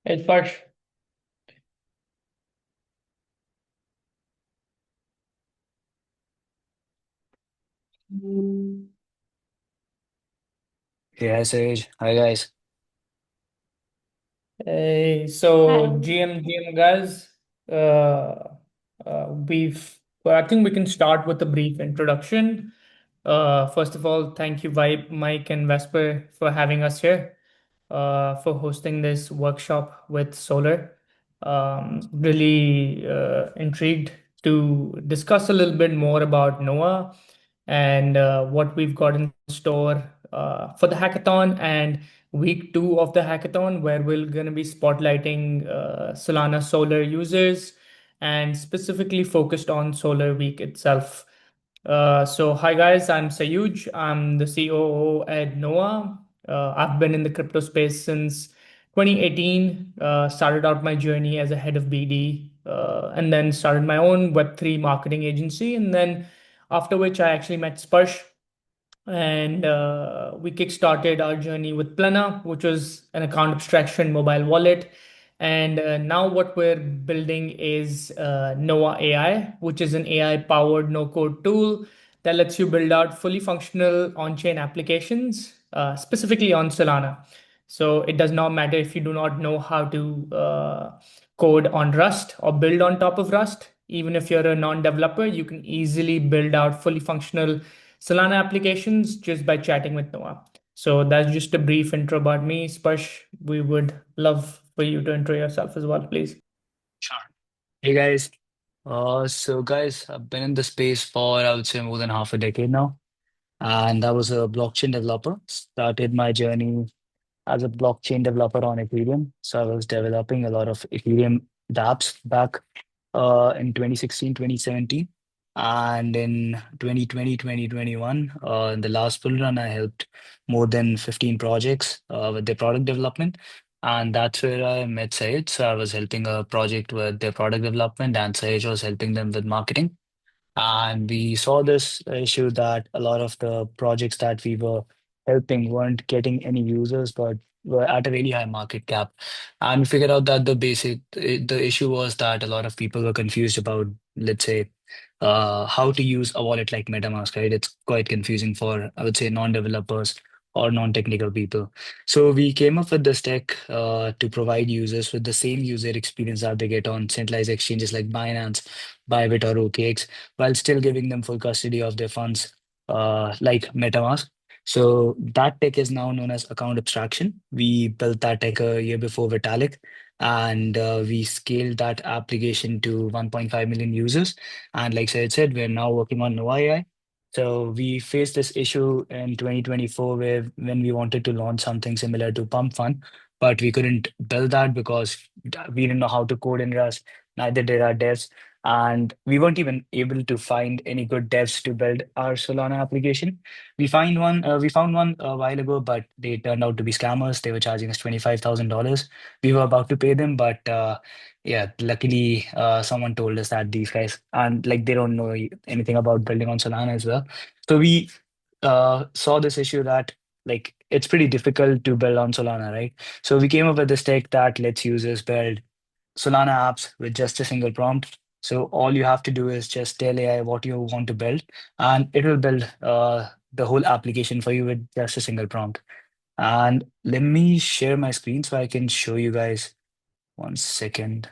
It's first. Yeah, hi Sage. Hi guys. Hey, so Hi. GM guys, uh, I think we can start with a brief introduction. First of all, thank you, Vibe, Mike, and Vesper for having us here, for hosting this workshop with Solar. Really intrigued to discuss a little bit more about Noah and what we've got in store for the hackathon and week two of the hackathon, where we're going to be spotlighting Solana Solar users and specifically focused on Solar Week itself. So, hi guys, I'm Sayuj. I'm the COO at Noah. I've been in the crypto space since 2018. Started out my journey as a head of BD, and then started my own Web3 marketing agency. And then, after which, I actually met Sparsh, and we kickstarted our journey with Plena, which was an account abstraction mobile wallet. And now what we're building is Noah AI, which is an AI powered no code tool that lets you build out fully functional on chain applications, specifically on Solana. So it does not matter if you do not know how to code on Rust or build on top of Rust. Even if you're a non-developer, you can easily build out fully functional Solana applications just by chatting with Noah. So that's just a brief intro about me. Sparsh, we would love for you to intro yourself as well, please. Sure. Hey guys. So guys, I've been in the space for I would say more than half a decade now. And I was a blockchain developer. Started my journey as a blockchain developer on Ethereum. So I was developing a lot of Ethereum dApps back in 2016, 2017. And in 2020, 2021, in the last bull run, I helped more than 15 projects with their product development. And that's where I met Syed. So I was helping a project with their product development, and Syed was helping them with marketing. And we saw this issue that a lot of the projects that we were helping weren't getting any users, but were at a really high market cap. And we figured out that the issue was that a lot of people were confused about, let's say, how to use a wallet like MetaMask, right? It's quite confusing for, I would say, non-developers or non-technical people. So we came up with this tech to provide users with the same user experience that they get on centralized exchanges like Binance, Bybit, or OKX, while still giving them full custody of their funds, like MetaMask. So that tech is now known as account abstraction. We built that tech a year before Vitalik, and we scaled that application to 1.5 million users. And like I said, we're now working on NoahAI. So we faced this issue in 2024 where when we wanted to launch something similar to Pump Fund, but we couldn't build that because we didn't know how to code in Rust, neither did our devs. And we weren't even able to find any good devs to build our Solana application. We found one a while ago, but they turned out to be scammers. They were charging us $25,000. We were about to pay them, but yeah, luckily someone told us that these guys and like they don't know anything about building on Solana as well. So we saw this issue that like it's pretty difficult to build on Solana, right? So we came up with this tech that lets users build Solana apps with just a single prompt. So all you have to do is just tell AI what you want to build, and it will build the whole application for you with just a single prompt. And let me share my screen so I can show you guys 1 second.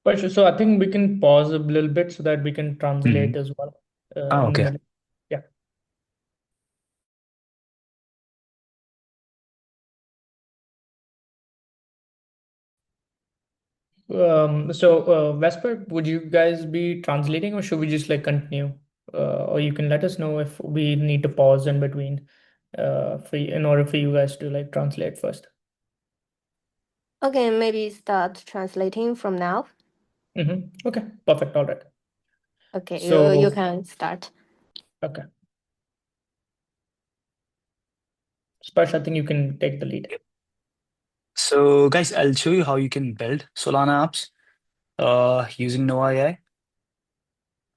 Sparsh, so I think we can pause a little bit so that we can translate Mhm. as well Oh, in the okay. middle. Yeah. Vesper, would you guys be translating or should we just like continue? Or you can let us know if we need to pause in between in order for you guys to like translate first. Okay, maybe start translating from now. Okay, perfect. All right. Okay, you So, can start. okay. Sparsh, I think you can take the lead. Yep. So guys, I'll show you how you can build Solana apps using NoahAI.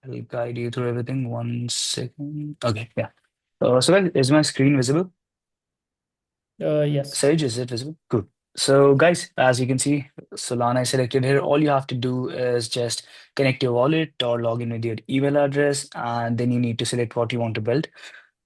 I'll guide you through everything. 1 second. Okay, yeah. So guys, is my screen visible? Yes. Sage, is it visible? Cool. So guys, as you can see, Solana is selected here. All you have to do is just connect your wallet or log in with your email address, and then you need to select what you want to build.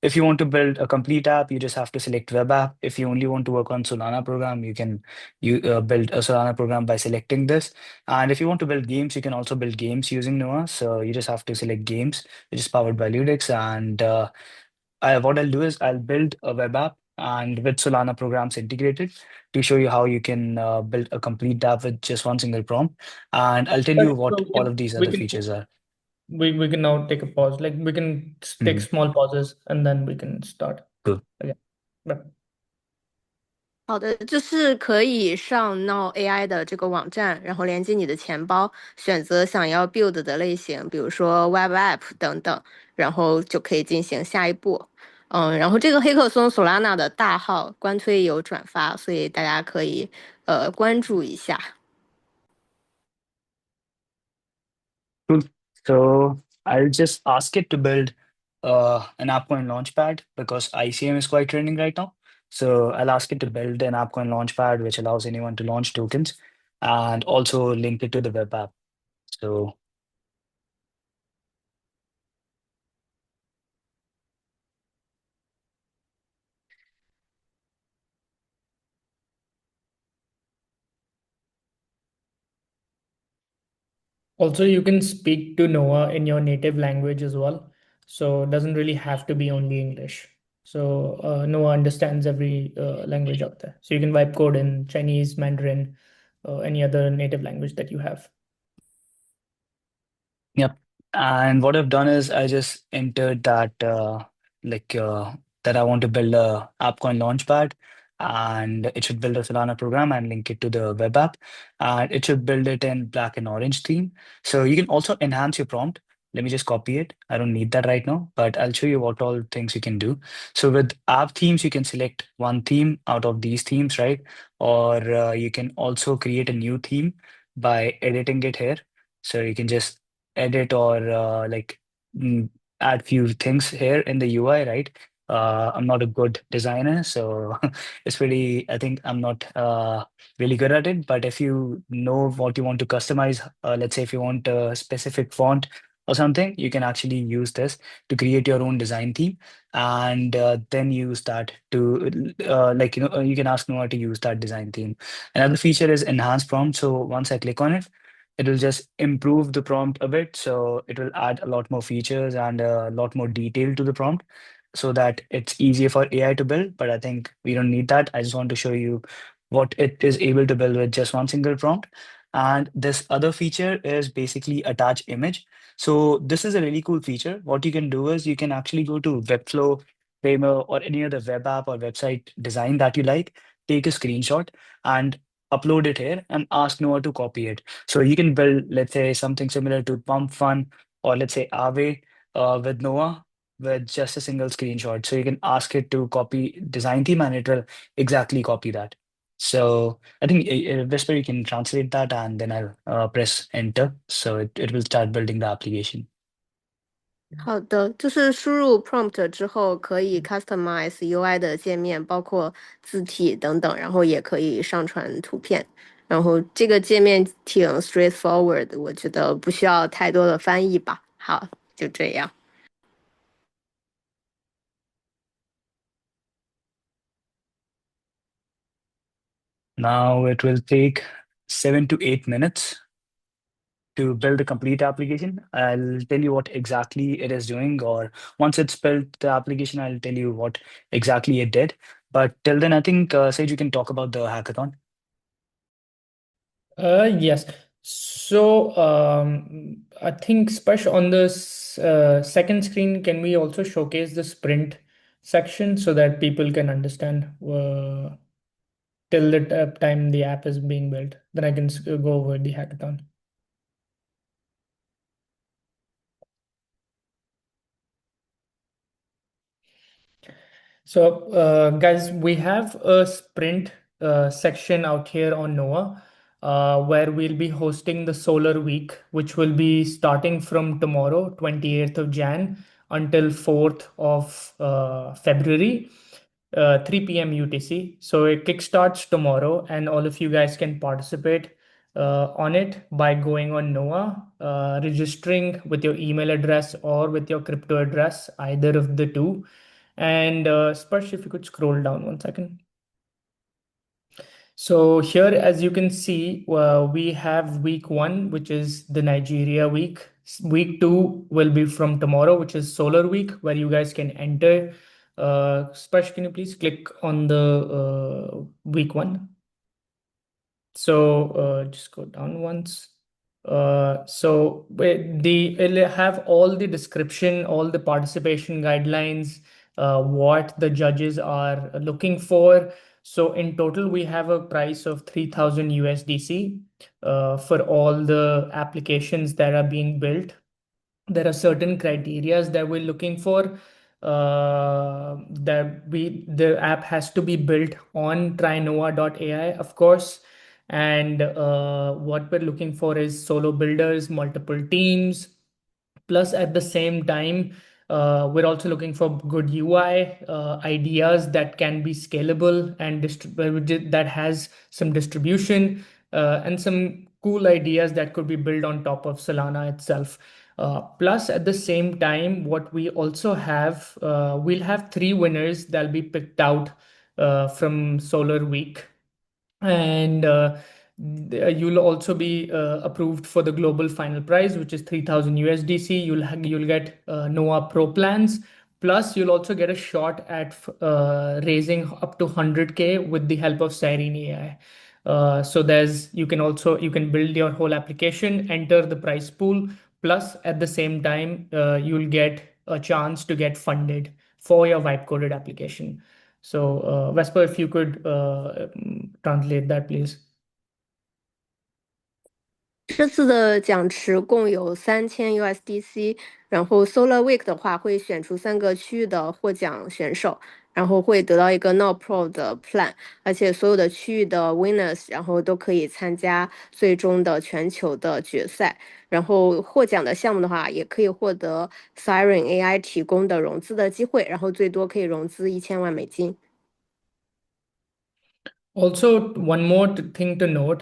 If you want to build a complete app, you just have to select web app. If you only want to work on Solana program, you build a Solana program by selecting this. And if you want to build games, you can also build games using Noah. So you just have to select games, which is powered by Ludix. And what I'll do is I'll build a web app and with Solana programs integrated to show you how you can build a complete app with just one single prompt. And I'll tell you what So all of these we other can features are. we can now take a pause. Like we can take Mhm. small pauses and then we can start Cool. again. Yeah. 好的，就是可以上 NoahAI 的这个网站，然后连接你的钱包，选择想要 build 的类型，比如说 Web App 等等，然后就可以进行下一步。然后这个黑客松 Solana 的大号官推有转发，所以大家可以关注一下。Cool. So I'll just ask it to build an AppCoin Launchpad because ICM is quite trending right now. So I'll ask it to build an AppCoin Launchpad which allows anyone to launch tokens and also link it to the web app. So Also, you can speak to Noah in your native language as well. So it doesn't really have to be only English. So Noah understands every language out there. So you can wipe code in Chinese, Mandarin, any other native language that you have. yep. And what I've done is I just entered like that I want to build a AppCoin Launchpad, and it should build a Solana program and link it to the web app, and it should build it in black and orange theme. So you can also enhance your prompt. Let me just copy it. I don't need that right now, but I'll show you what all things you can do. So with app themes, you can select one theme out of these themes, right? Or you can also create a new theme by editing it here. So you can just edit or mm, add few things here in the UI, right? I'm not a good designer, so it's really, I think I'm not really good at it. But if you know what you want to customize, let's say if you want a specific font or something, you can actually use this to create your own design theme, and then use that to you can ask Noah to use that design theme. Another feature is enhanced prompt. So once I click on it, it will just improve the prompt a bit. So it will add a lot more features and a lot more detail to the prompt so that it's easier for AI to build. But I think we don't need that. I just want to show you what it is able to build with just one single prompt. And this other feature is basically attach image. So this is a really cool feature. What you can do is you can actually go to Webflow, Framer, or any other web app or website design that you like, take a screenshot and upload it here and ask Noah to copy it. So you can build, let's say, something similar to Pump Fun or let's say Aave with Noah with just a single screenshot. So you can ask it to copy design theme and it will exactly copy that. So I think Whisper, you can translate that and then I'll press enter. So it will start building the application. 好的，就是输入 prompt 之后，可以 customize UI 的界面，包括字体等等，然后也可以上传图片。然后这个界面挺 straightforward，我觉得不需要太多的翻译吧。好，就这样。Now it will take 7 to 8 minutes to build a complete application. I'll tell you what exactly it is doing, or once it's built the application, I'll tell you what exactly it did. But till then, I think, Sage, you can talk about the hackathon. Yes. So I think special on this second screen, can we also showcase the sprint section so that people can understand till the time the app is being built? Then I can go over the hackathon. So, guys, we have a sprint section out here on Noah, where we'll be hosting the Solar Week, which will be starting from tomorrow, 28th of Jan, until 4th of February. 3 p.m. UTC. So it kickstarts tomorrow, and all of you guys can participate on it by going on Noah, registering with your email address or with your crypto address, either of the two. And Sparsh, if you could scroll down 1 second. So here, as you can see, we have week 1, which is the Nigeria week. Week 2 will be from tomorrow, which is solar week, where you guys can enter. Sparsh, can you please click on the week 1? So just go down once. It'll have all the description, all the participation guidelines, what the judges are looking for. So in total, we have a price of 3,000 USDC for all the applications that are being built. There are certain criterias that we're looking for. The app has to be built on trynoah.ai, of course. And what we're looking for is solo builders, multiple teams. Plus, at the same time, we're also looking for good UI ideas that can be scalable and that has some distribution, and some cool ideas that could be built on top of Solana itself. Plus, at the same time, what we also have, we'll have 3 winners that'll be picked out from Solar Week. And you'll also be approved for the global final prize, which is 3,000 USDC. You'll get Noah Pro plans. Plus, you'll also get a shot at raising up to 100K with the help of Siren AI. So you can build your whole application, enter the prize pool. Plus, at the same time, you'll get a chance to get funded for your vibe coded application. So, Vesper, if you could translate that, please. 这次的奖池共有3000 USDC，然后 Solar Week 的话会选出3个区域的获奖选手，然后会得到一个 Now Pro 的 plan，而且所有的区域的 winners，然后都可以参加最终的全球的决赛。然后获奖的项目的话，也可以获得 Siren AI 提供的融资的机会，然后最多可以融资1000万美金。Also, one more thing to note,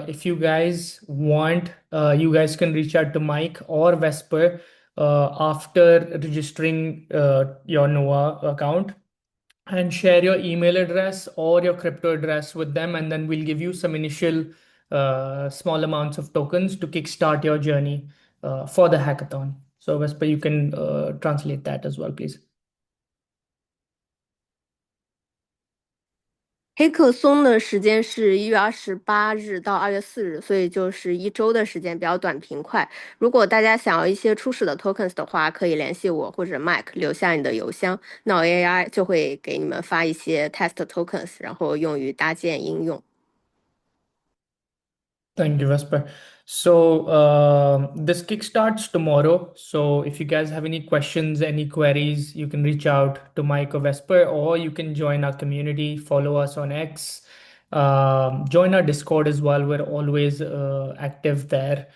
if you guys want, you guys can reach out to Mike or Vesper after registering your Noah account, and share your email address or your crypto address with them, and then we'll give you some initial small amounts of tokens to kickstart your journey for the hackathon. So Vesper, you can translate that as well, please. 黑客松的时间是1月28日到2月4日，所以就是1周的时间，比较短平快。如果大家想要一些初始的 tokens 的话，可以联系我或者 Mike，留下你的邮箱，NoahAI就会给你们发一些 test tokens，然后用于搭建应用。Thank you, Vesper. So this kickstarts tomorrow. So if you guys have any questions, any queries, you can reach out to Mike or Vesper, or you can join our community, follow us on X, join our Discord as well. We're always active there.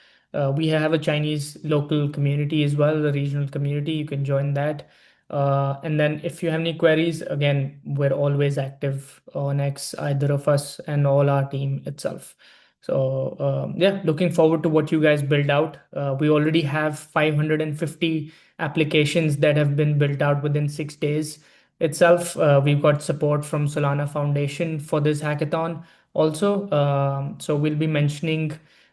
We have a Chinese local community as well, a regional community. You can join that. And then if you have any queries, again, we're always active on X, either of us and all our team itself. So yeah, looking forward to what you guys build out. We already have 550 applications that have been built out within 6 days itself. We've got support from Solana Foundation for this hackathon also. So we'll be mentioning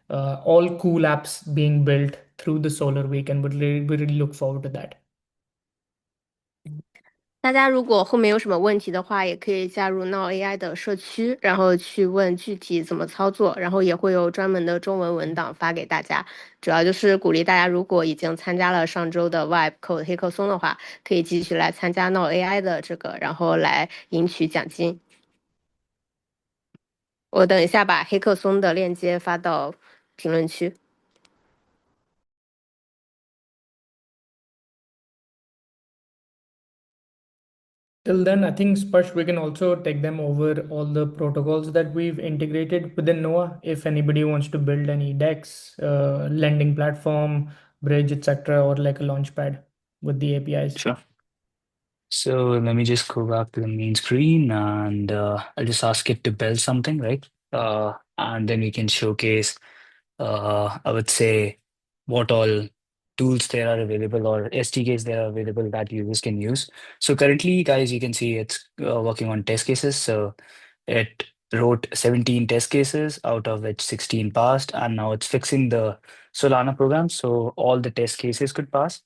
all cool apps being built through the Solar Week, and we really look forward to that. 大家如果后面有什么问题的话，也可以加入 NoahAI 的社区，然后去问具体怎么操作，然后也会有专门的中文文档发给大家。主要就是鼓励大家，如果已经参加了上周的 Vibe Code 黑客松的话，可以继续来参加 NoahAI 的这个，然后来赢取奖金。我等一下把黑客松的链接发到评论区。Till then, I think Sparsh, we can also take them over all the protocols that we've integrated within Noah. If anybody wants to build any DEX, lending platform, bridge, etc., or like a launchpad with the APIs. Sure. So let me just go back to the main screen and I'll just ask it to build something, right? And then we can showcase, I would say, what all tools there are available or SDKs there are available that users can use. So currently, guys, you can see it's working on test cases. So it wrote 17 test cases, out of which 16 passed, and now it's fixing the Solana program so all the test cases could pass.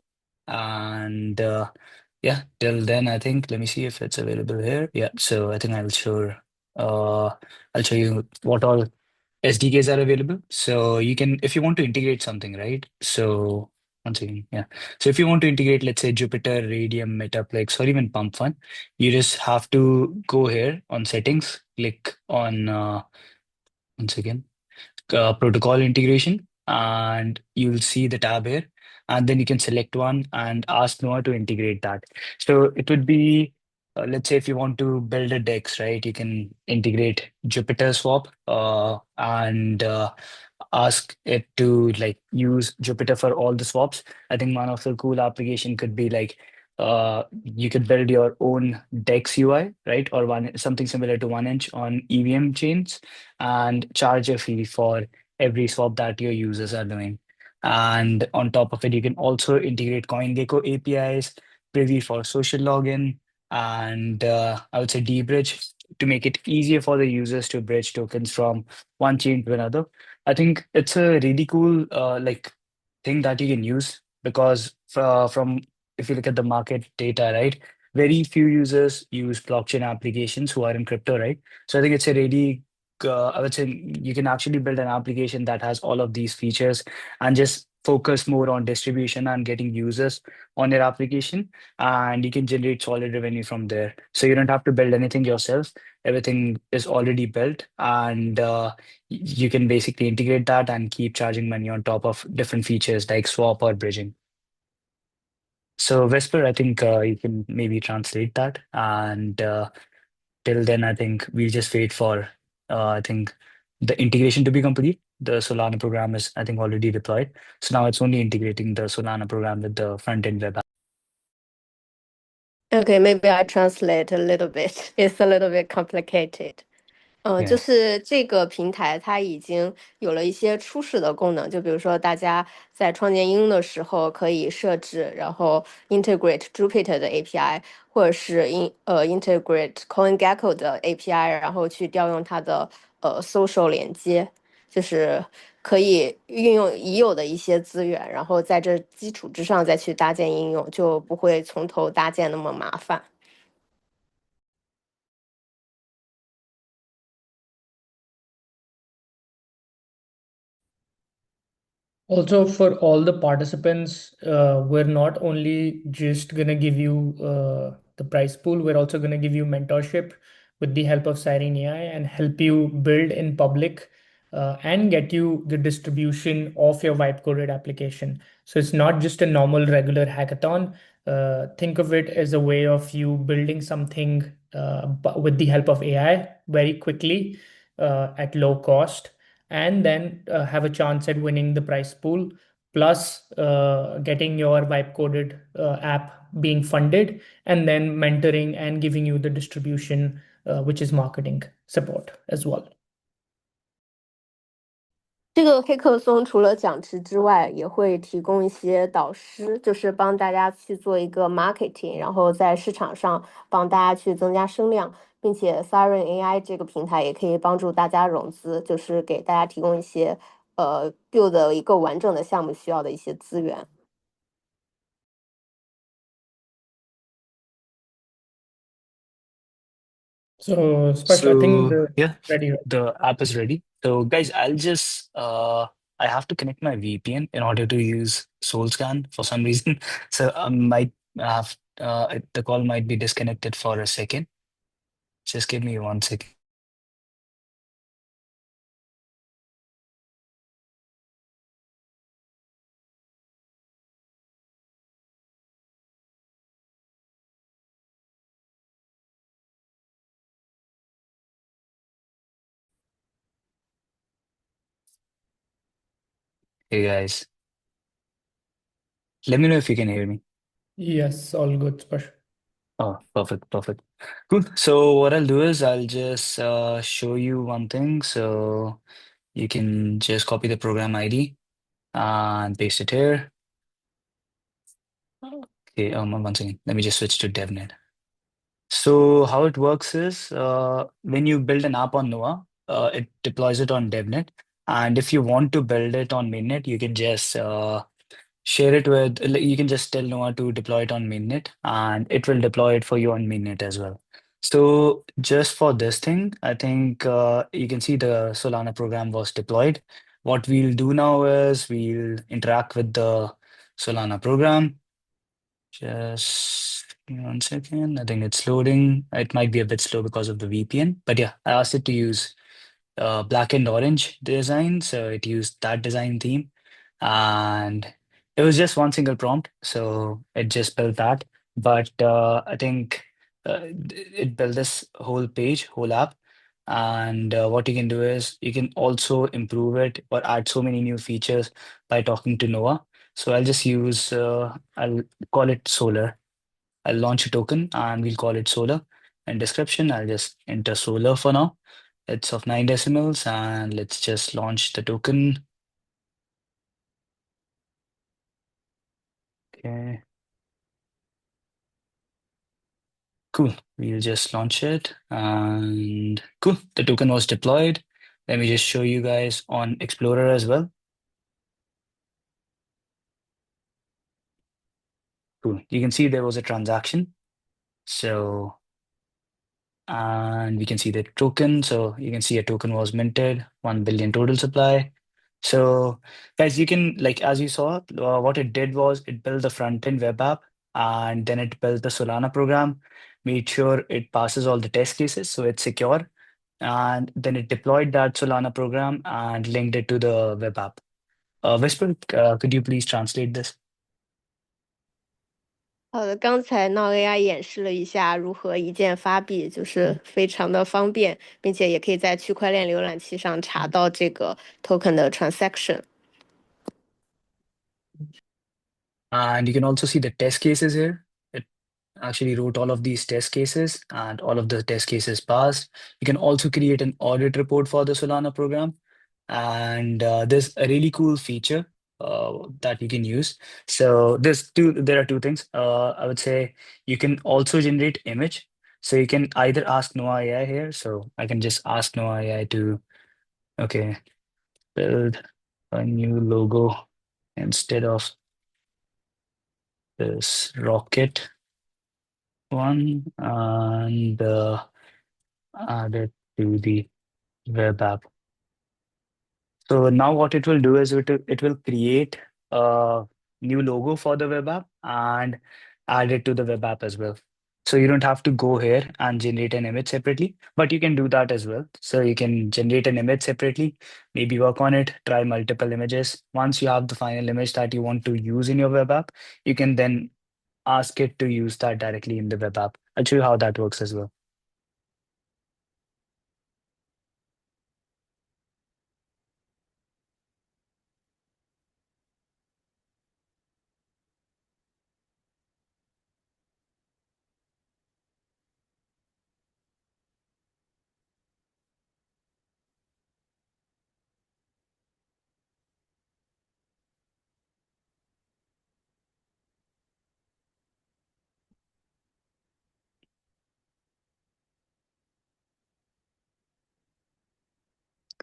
And yeah, till then, I think, let me see if it's available here. Yeah, so I think I'll show you what all SDKs are available. So you can, if you want to integrate something, right? So one second, yeah. So if you want to integrate, let's say Jupyter, Radium, Metaplex, or even Pump Fun, you just have to go here on settings, click on once again protocol integration, and you'll see the tab here. And then you can select one and ask Noah to integrate that. So it would be, let's say if you want to build a DEX, right? You can integrate Jupyter Swap and ask it to like use Jupyter for all the swaps. I think one of the cool application could be like you could build your own DEX UI, right? Or one something similar to 1inch on EVM chains and charge a fee for every swap that your users are doing. And on top of it, you can also integrate CoinGecko APIs, Privy for social login, and I would say dbridge to make it easier for the users to bridge tokens from one chain to another. I think it's a really cool like thing that you can use because from if you look at the market data, right, very few users use blockchain applications who are in crypto, right? So I think it's a really I would say you can actually build an application that has all of these features and just focus more on distribution and getting users on your application, and you can generate solid revenue from there. So you don't have to build anything yourself. Everything is already built, and you can basically integrate that and keep charging money on top of different features like swap or bridging. So Vesper, I think you can maybe translate that, and till then, I think we'll just wait for I think the integration to be complete. The Solana program is, I think, already deployed. So now it's only integrating the Solana program with the front end web app. Okay, maybe I translate a little bit. It's a little bit complicated. 就 Yeah. 是这个平台它已经有了一些初始的功能，就比如说大家在创建应用的时候可以设置，然后 integrate Jupyter 的 API，或者是integrate CoinGecko 的 API，然后去调用它的social 连接，就是可以运用已有的一些资源，然后在这基础之上再去搭建应用，就不会从头搭建那么麻烦。Also, for all the participants, we're not only just gonna give you the prize pool, we're also gonna give you mentorship with the help of Siren AI and help you build in public and get you the distribution of your vibe coded application. So it's not just a normal regular hackathon. Think of it as a way of you building something with the help of AI very quickly at low cost, and then have a chance at winning the prize pool, plus getting your vibe coded app being funded, and then mentoring and giving you the distribution, which is marketing support as well. 这个黑客松除了讲师之外，也会提供一些导师，就是帮大家去做一个 marketing，然后在市场上帮大家去增加声量，并且 Siren AI 这个平台也可以帮助大家融资，就是给大家提供一些build 一个完整的项目需要的一些资源。So, Sparsh, I think So the yeah, ready. Right? the app is ready. So guys, I'll just I have to connect my VPN in order to use SoulScan for some reason. So I might have the call might be disconnected for a second. Just give me 1 second. Hey guys, let me know if you can hear me. Yes, all good, Sparsh. Oh, perfect, perfect. Cool. So what I'll do is I'll just show you one thing. So you can just copy the program ID and paste it here. Okay, one second. Let me just switch to DevNet. So how it works is when you build an app on Noah, it deploys it on DevNet. And if you want to build it on mainnet, you can just share it with, like, you can just tell Noah to deploy it on mainnet and it will deploy it for you on mainnet as well. So just for this thing, I think you can see the Solana program was deployed. What we'll do now is we'll interact with the Solana program. Just give me 1 second. I think it's loading. It might be a bit slow because of the VPN, but yeah, I asked it to use black and orange design, so it used that design theme, and it was just one single prompt, so it just built that. But I think it built this whole page, whole app, and what you can do is you can also improve it or add so many new features by talking to Noah. So I'll just use, I'll call it Solar. I'll launch a token and we'll call it Solar. In description, I'll just enter Solar for now. It's of 9 decimals, and let's just launch the token. Okay, cool. We'll just launch it and cool. The token was deployed. Let me just show you guys on Explorer as well. Cool. You can see there was a transaction. So, and we can see the token. So you can see a token was minted, 1 billion total supply. So, guys, you can, like, as you saw, what it did was it built the front-end web app and then it built the Solana program, made sure it passes all the test cases, so it's secure. And then it deployed that Solana program and linked it to the web app. Whisper, could you please translate this? 好的，刚才 NoahAI 演示了一下如何一键发币，就是非常的方便，并且也可以在区块链浏览器上查到这个 token 的 transaction。And you can also see the test cases here. It actually wrote all of these test cases and all of the test cases passed. You can also create an audit report for the Solana program. And there's a really cool feature that you can use. So there are two things. I would say you can also generate image. So you can either ask Noah AI here. So I can just ask Noah AI to, okay, build a new logo instead of this rocket one and add it to the web app. So now what it will do is it will create a new logo for the web app and add it to the web app as well. So you don't have to go here and generate an image separately, but you can do that as well. So you can generate an image separately, maybe work on it, try multiple images. Once you have the final image that you want to use in your web app, you can then ask it to use that directly in the web app. I'll show you how that works as well.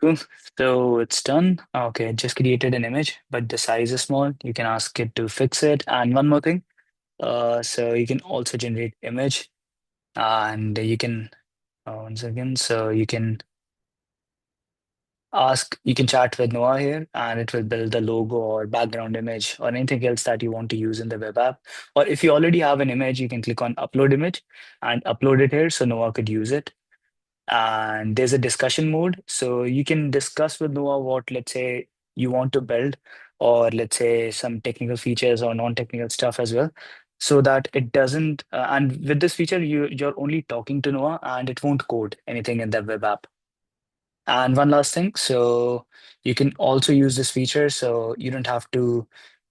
Cool. So it's done. Okay, it just created an image, but the size is small. You can ask it to fix it. And one more thing, so you can also generate image, and you can once again, so you can chat with Noah here, and it will build the logo or background image or anything else that you want to use in the web app. Or if you already have an image, you can click on upload image and upload it here so Noah could use it. And there's a discussion mode. So you can discuss with Noah what, let's say, you want to build, or let's say some technical features or non-technical stuff as well, so that it doesn't. And with this feature, you're only talking to Noah, and it won't code anything in the web app. And one last thing, so you can also use this feature, so you don't have to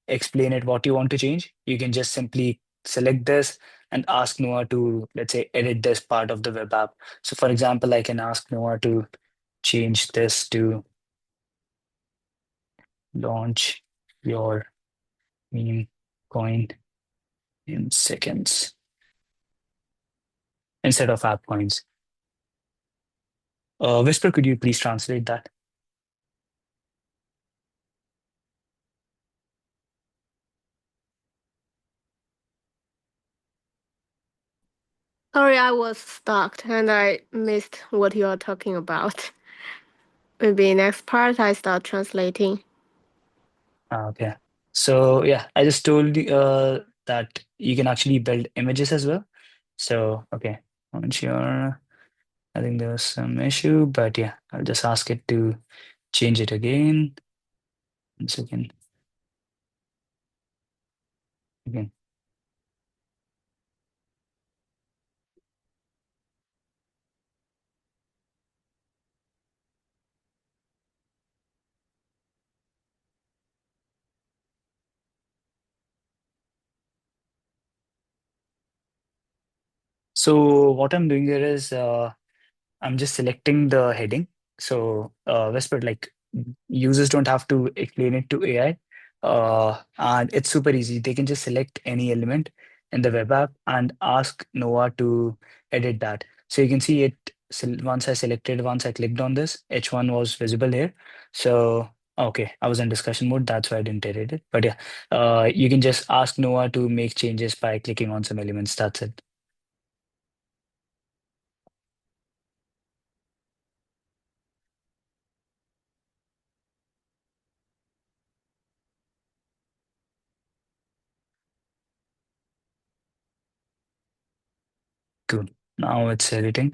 explain it what you want to change. You can just simply select this, and ask Noah to, let's say, edit this part of the web app. So for example, I can ask Noah to change this to launch your meme coin in seconds instead of app coins. Whisper, could you please translate that? Sorry, I was stuck and I missed what you are talking about. Maybe next part I start translating. Okay. So yeah, I just told you that you can actually build images as well. So okay, I'm sure. I think there was some issue, but yeah, I'll just ask it to change it again. 1 second. Again. So what I'm doing here is I'm just selecting the heading. So Whisper, like users don't have to explain it to AI. And it's super easy. They can just select any element in the web app and ask Noah to edit that. So you can see it once once I clicked on this, H1 was visible here. So okay, I was in discussion mode. That's why I didn't edit it. But yeah, you can just ask Noah to make changes by clicking on some elements. That's it. Cool. Now it's editing.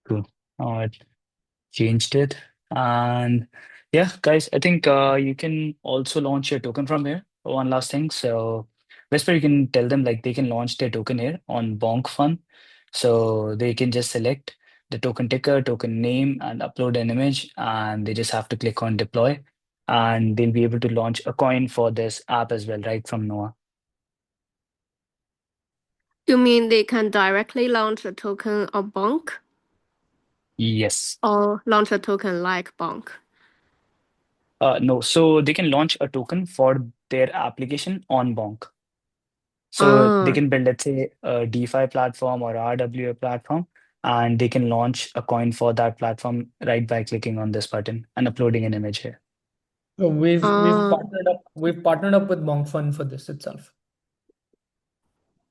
Cool. Now it changed it. And yeah, guys, I think you can also launch your token from here. One last thing. So Vesper, you can tell them like they can launch their token here on Bonk Fun. So they can just select the token ticker, token name, and upload an image, and they just have to click on deploy, and they'll be able to launch a coin for this app as well, right from Noah. You mean they can directly launch a token of Bonk Yes. or launch a token like Bonk? No, so they can launch a token for their application on Bonk. So they Ah, can build, let's say, a DeFi platform or RWA platform, and they can launch a coin for that platform right by clicking on this button and uploading an image here. So ah, we've partnered up with Monk Fund for this itself.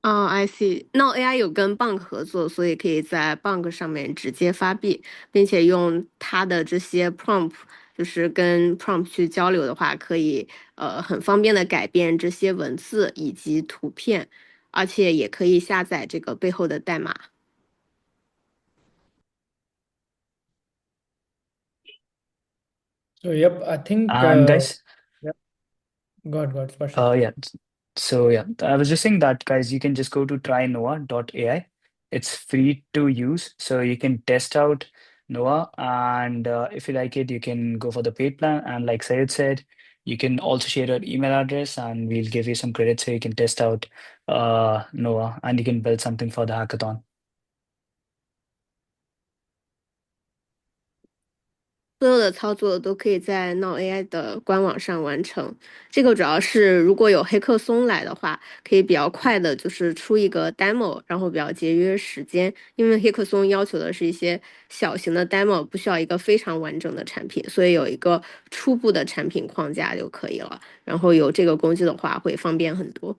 哦，I see。那 AI 有跟 Bank 合作，所以可以在 Bank 上面直接发币，并且用它的这些 prompt，就是跟 prompt 去交流的话，可以很方便的改变这些文字以及图片，而且也可以下载这个背后的代码。So yep, I think And guys, yeah, God, Spashit. yeah. So yeah, I was just saying that guys, you can just go to trynoah.ai. It's free to use, so you can test out Noah, and if you like it, you can go for the paid plan. And like Sayed said, you can also share your email address, and we'll give you some credit so you can test out Noah, and you can build something for the hackathon. 所有的操作都可以在 NoahAI 的官网上完成。这个主要是如果有黑客松来的话，可以比较快的，就是出一个 demo，然后比较节约时间。因为黑客松要求的是一些小型的 demo，不需要一个非常完整的产品，所以有一个初步的产品框架就可以了。然后有这个工具的话，会方便很多。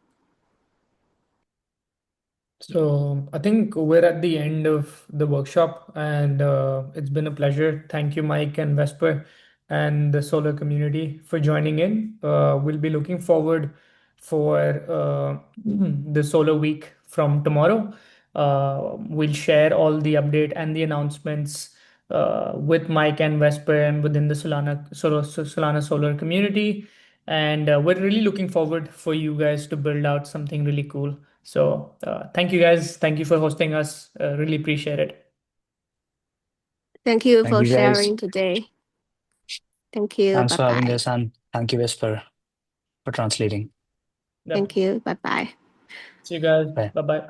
So I think we're at the end of the workshop, and it's been a pleasure. Thank you, Mike and Vesper, and the solar community for joining in. We'll be looking forward for the solar week from tomorrow. We'll share all the update and the announcements with Mike and Vesper and within the Solana Solar community. And we're really looking forward for you guys to build out something really cool. So thank you guys. Thank you for hosting us. Really appreciate it. Thank you Thank for you guys. sharing today. Thank you. Thanks Bye for having bye. us, and thank you, Whisper, for translating. Yep. Thank you. Bye bye. See you guys. Bye. Bye bye.